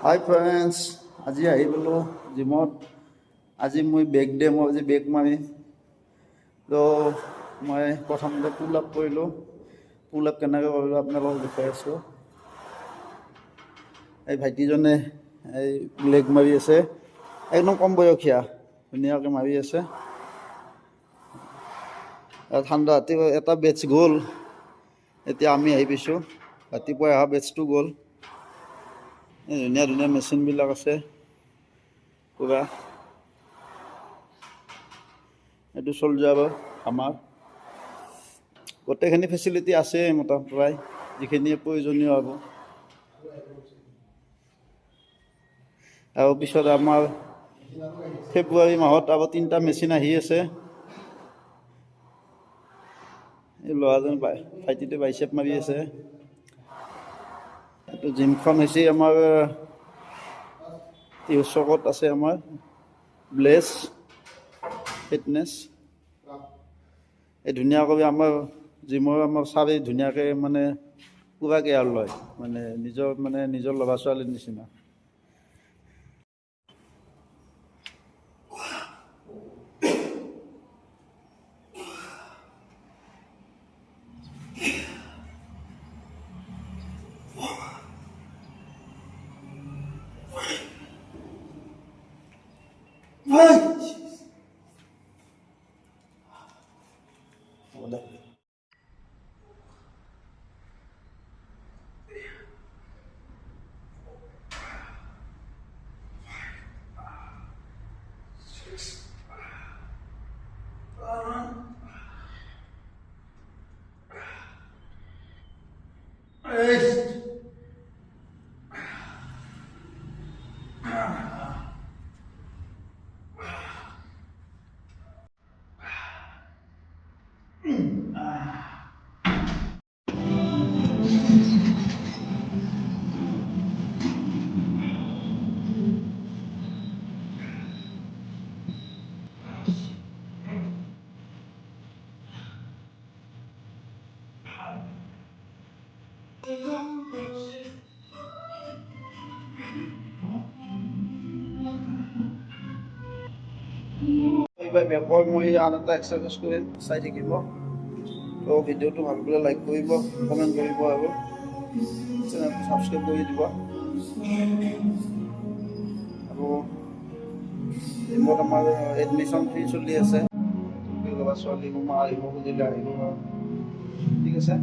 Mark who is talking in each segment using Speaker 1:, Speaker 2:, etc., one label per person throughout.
Speaker 1: হাই friends, আজি আহি পালোঁ জিমত। আজি মই বেগ দে, মই আজি বেগ মাৰিম। তো মই প্ৰথমতে পুল আপ কৰিলোঁ। পুল আপ কেনেকৈ কৰিলোঁ আপোনালোকক দেখুৱাই আছোঁ। এই ভাইটিজনে এই লেগ মাৰি আছে, একদম কম বয়সীয়া, ধুনীয়াকৈ মাৰি আছে। ঠাণ্ডা ৰাতি এটা বেটছ গ'ল, এতিয়া আমি আহি পাইছোঁ। ৰাতিপুৱাই অহা বেটছটো গ'ল। এই ধুনীয়া ধুনীয়া মেচিনবিলাক আছে পূৰা। এইটো চলজাৰ আমাৰ গোটেইখিনি ফেচিলিটি আছে মোটামুটি প্ৰায় যিখিনি প্ৰয়োজনীয় হ'ব। আৰু পিছত আমাৰ ফেব্ৰুৱাৰী মাহত আৰু 3টা মেচিন আহি আছে। এই ল'ৰাজন ভাইটিটো বাইচেপ মাৰি আছে। এইটো জিমখন হৈছে আমাৰ চকত আছে আমাৰ ব্লেছ ফিটনেছ। এই ধুনীয়াকৈ আমাৰ জিমৰ আমাৰ ছাৰে ধুনীয়াকৈ মানে পূৰা কেয়াৰ লয়, নিজৰ ল'ৰা ছোৱালীৰ নিচিনা। এইবাৰ বেকৰ মই আন এটা এক্সাৰচাইজ কৰি চাই থাকিব। তো ভিডিঅ'টো ভাল পালে লাইক কৰিব, কমেণ্ট কৰিব আৰু চেনেলটো ছাবস্ক্ৰাইব কৰি দিব। আৰু জিমত আমাৰ এডমিশ্যন ফ্ৰী চলি আছে। ল'ৰা ছোৱালী আহিব খুজিলে আহিব, ঠিক আছে।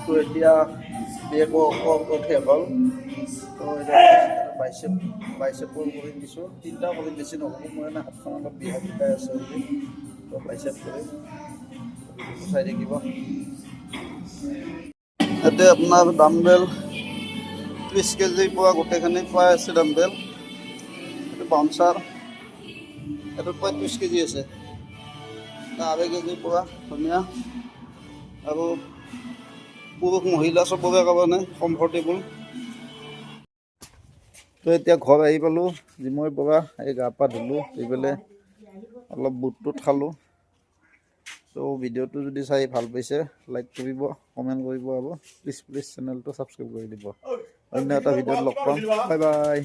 Speaker 1: তো এতিয়া বেগ শেষ হ'ল। তো এতিয়া বাইচেপৰ কৰি দিছোঁ। 3টা কৰি বেছি নহ'ব, মই এনে হাতখন অলপ বিষাই আছে বুলি। তো বাইচেপ কৰি চাই থাকিব। ইয়াতে আপোনাৰ ডাম্বেল 30 কেজিৰ পৰা গোটেইখিনি পাই আছে। ডাম্বেল এইটো বাউন্সাৰ, এইটোত 35 কেজি আছে। 2.5 কেজিৰ পৰা ধুনীয়া আৰু পুৰুষ মহিলা চবৰে কাৰণে কমফৰ্টেবল। তো এতিয়া ঘৰ আহি পালোঁ জিমৰ পৰা, এই গা পা ধুলোঁ, ধুই পেলাই অলপ বুট খালোঁ। তো ভিডিঅ'টো যদি চাই ভাল পাইছে লাইক কৰিব, কমেণ্ট কৰিব আৰু প্লিজ চেনেলটো ছাবস্ক্ৰাইব কৰি দিব। অন্য এটা ভিডিঅ'ত লগ পাম। Bye bye.